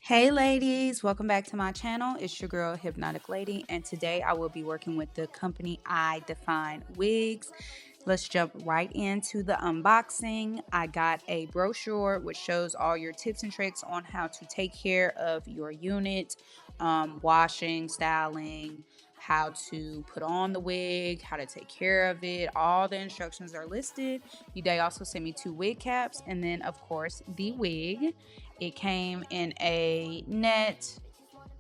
Hey ladies, welcome back to my channel. It's your girl Hypnotic Lady, and today I will be working with the company iDefinewigs. Let's jump right into the unboxing. I got a brochure which shows all your tips and tricks on how to take care of your unit, washing, styling, how to put on the wig, how to take care of it. All the instructions are listed. They also sent me 2 wig caps and then of course the wig. It came in a net,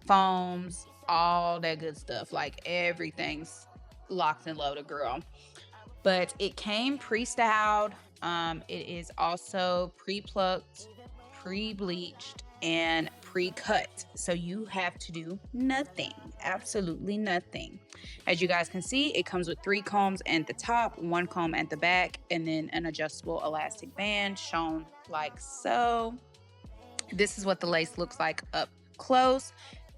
foams, all that good stuff. Like everything's locked and loaded, girl. But it came pre-styled. It is also pre-plucked, pre-bleached, and pre-cut. So you have to do nothing, absolutely nothing. As you guys can see, it comes with 3 combs at the top, 1 comb at the back, and then an adjustable elastic band shown like so. This is what the lace looks like up close.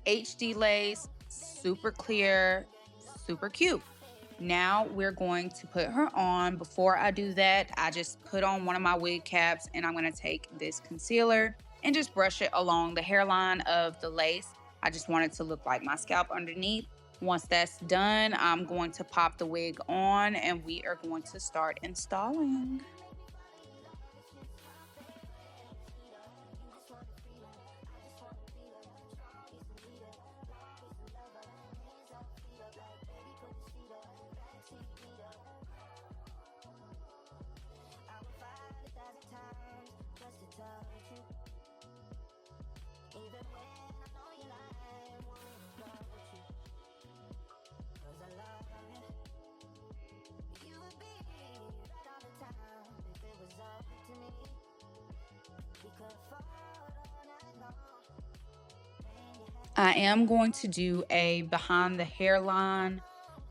HD lace, super clear, super cute. Now we're going to put her on. Before I do that, I just put on one of my wig caps and I'm going to take this concealer and just brush it along the hairline of the lace. I just want it to look like my scalp underneath. Once that's done, I'm going to pop the wig on and we are going to start installing. I am going to do a behind the hairline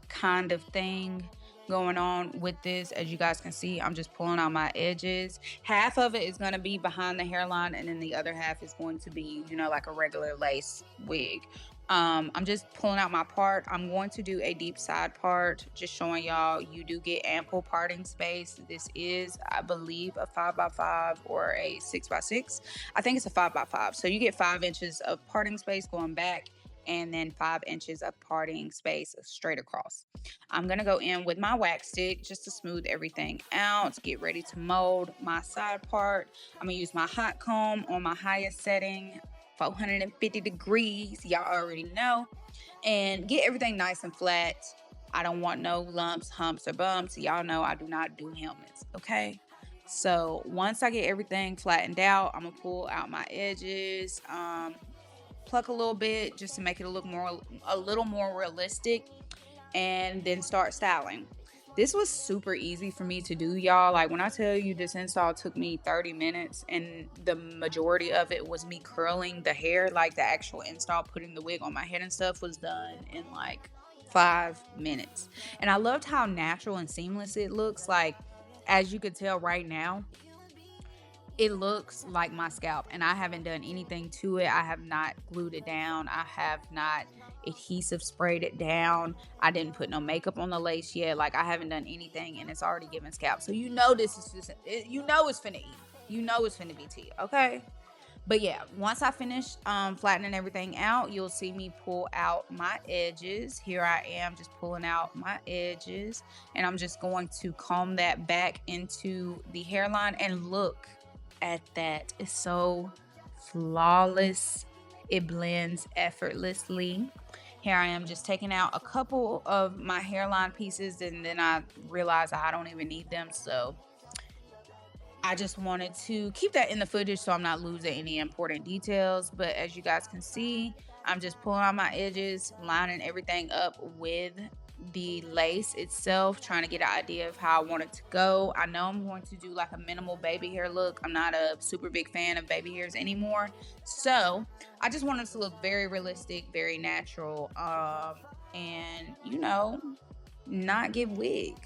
kind of thing going on with this. As you guys can see, I'm just pulling out my edges. Half of it is going to be behind the hairline and then the other half is going to be, like a regular lace wig. I'm just pulling out my part. I'm going to do a deep side part, just showing y'all you do get ample parting space. This is, I believe, a 5x5 or a 6x6. I think it's a 5x5. So you get 5 inches of parting space going back and then 5 inches of parting space straight across. I'm gonna go in with my wax stick just to smooth everything out, get ready to mold my side part. I'm gonna use my hot comb on my highest setting, 450 degrees, y'all already know, and get everything nice and flat. I don't want no lumps, humps, or bumps. Y'all know I do not do helmets, okay? So once I get everything flattened out, I'm gonna pull out my edges, pluck a little bit just to make it a little more realistic, and then start styling. This was super easy for me to do, y'all. Like when I tell you this install took me 30 minutes and the majority of it was me curling the hair, like the actual install, putting the wig on my head and stuff was done in like 5 minutes. And I loved how natural and seamless it looks. Like as you could tell right now, it looks like my scalp and I haven't done anything to it. I have not glued it down. I have not adhesive sprayed it down. I didn't put no makeup on the lace yet. Like I haven't done anything and it's already given scalp. So this is just, it's finna eat. It's finna be tea, okay? But yeah, once I finish flattening everything out, you'll see me pull out my edges. Here I am just pulling out my edges and I'm just going to comb that back into the hairline and look at that. It's so flawless. It blends effortlessly. Here I am just taking out a couple of my hairline pieces and then I realized I don't even need them, so I just wanted to keep that in the footage so I'm not losing any important details. But as you guys can see, I'm just pulling out my edges, lining everything up with the lace itself, trying to get an idea of how I want it to go. I know I'm going to do like a minimal baby hair look. I'm not a super big fan of baby hairs anymore. So I just wanted it to look very realistic, very natural, and not give wig.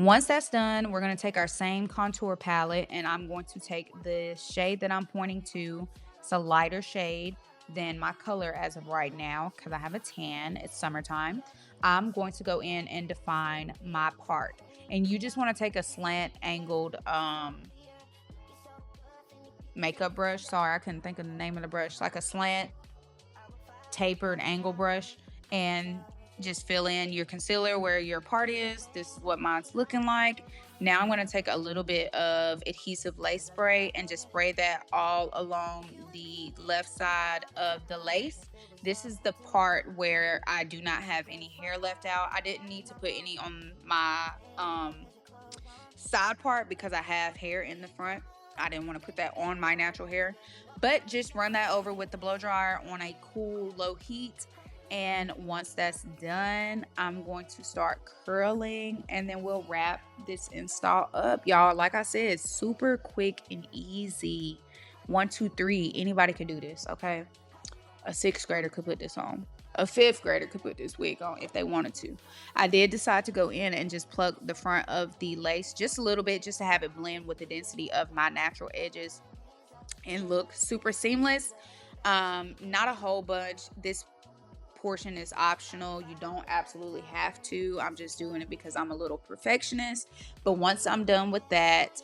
Once that's done, we're going to take our same contour palette, and I'm going to take the shade that I'm pointing to. It's a lighter shade than my color as of right now because I have a tan. It's summertime. I'm going to go in and define my part. And you just want to take a slant angled makeup brush. Sorry, I couldn't think of the name of the brush. Like a slant tapered angle brush, and just fill in your concealer where your part is. This is what mine's looking like. Now I'm going to take a little bit of adhesive lace spray and just spray that all along the left side of the lace. This is the part where I do not have any hair left out. I didn't need to put any on my side part because I have hair in the front. I didn't want to put that on my natural hair, but just run that over with the blow dryer on a cool low heat. And once that's done, I'm going to start curling, and then we'll wrap this install up. Y'all, like I said, super quick and easy. 1, 2, 3, anybody can do this. Okay, a 6th grader could put this on. A 5th grader could put this wig on if they wanted to. I did decide to go in and just plug the front of the lace just a little bit, just to have it blend with the density of my natural edges and look super seamless. Not a whole bunch. This portion is optional. You don't absolutely have to. I'm just doing it because I'm a little perfectionist. But once I'm done with that,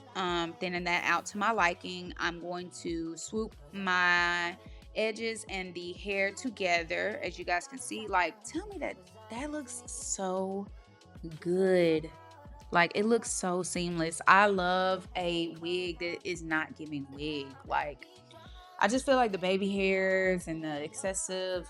thinning that out to my liking, I'm going to swoop my edges and the hair together. As you guys can see, like, tell me that looks so good. Like, it looks so seamless. I love a wig that is not giving wig. Like, I just feel like the baby hairs and the excessive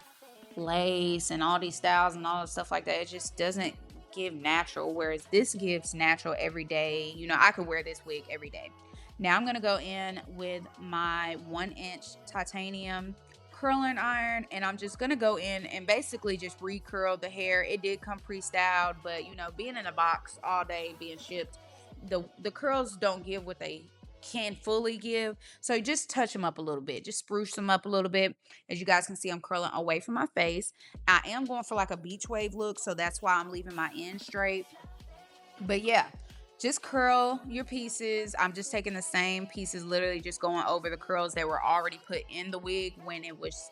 lace and all these styles and all the stuff like that, it just doesn't give natural, whereas this gives natural every day. You know, I could wear this wig every day. Now I'm going to go in with my 1-inch titanium curling iron, and I'm just going to go in and basically just recurl the hair. It did come pre-styled, but you know, being in a box all day being shipped, the curls don't give what they can fully give. So just touch them up a little bit, just spruce them up a little bit. As you guys can see, I'm curling away from my face. I am going for like a beach wave look, so that's why I'm leaving my end straight. But yeah, just curl your pieces. I'm just taking the same pieces, literally just going over the curls that were already put in the wig when it was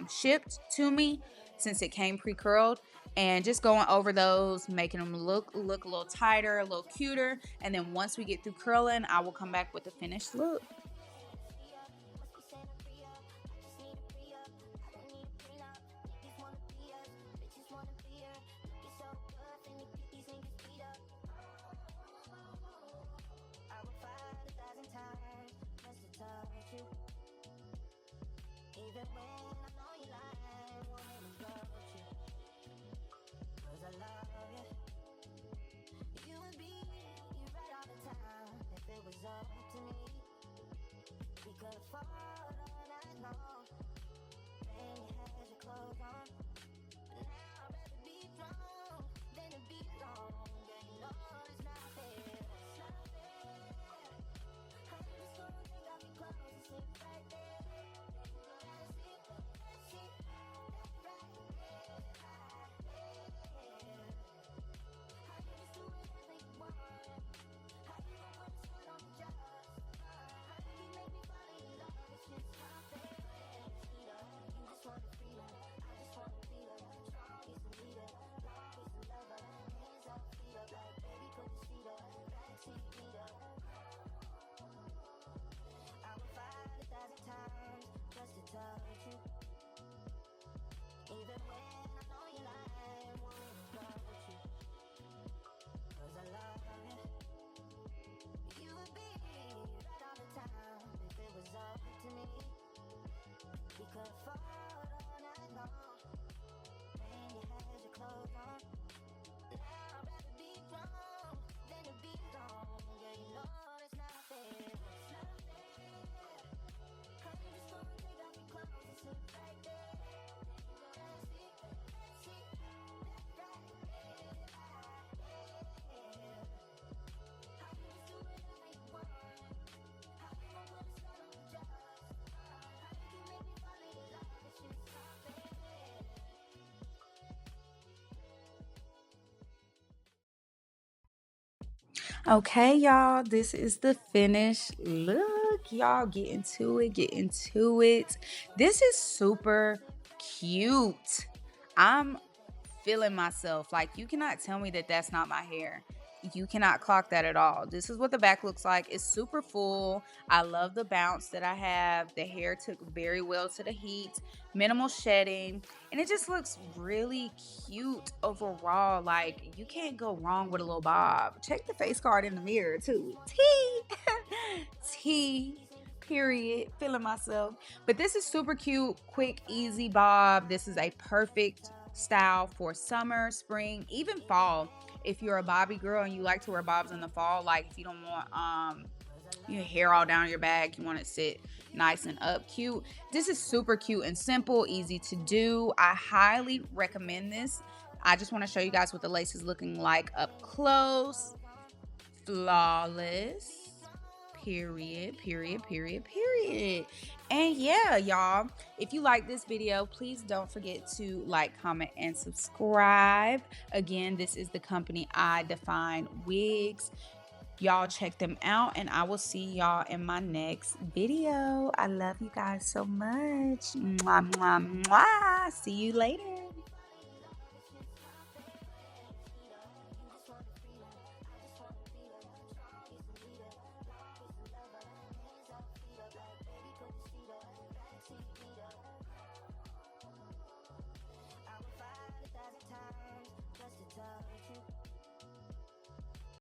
shipped to me, since it came pre-curled, and just going over those, making them look a little tighter, a little cuter. And then once we get through curling, I will come back with the finished look. Okay, y'all, this is the finished look. Y'all get into it, get into it. This is super cute. I'm feeling myself. Like, you cannot tell me that that's not my hair. You cannot clock that at all. This is what the back looks like. It's super full. I love the bounce that I have. The hair took very well to the heat, minimal shedding, and it just looks really cute overall. Like, you can't go wrong with a little bob. Check the face card in the mirror too. T T period. Feeling myself. But this is super cute, quick, easy bob. This is a perfect style for summer, spring, even fall. If you're a bobby girl and you like to wear bobs in the fall, like if you don't want your hair all down your back, you want to sit nice and up cute. This is super cute and simple, easy to do. I highly recommend this. I just want to show you guys what the lace is looking like up close. Flawless. Period, period, period, period. And yeah, y'all, if you like this video, please don't forget to like, comment, and subscribe. Again, this is the company iDefinewigs. Y'all check them out, and I will see y'all in my next video. I love you guys so much. Mwah, mwah, mwah. See you later.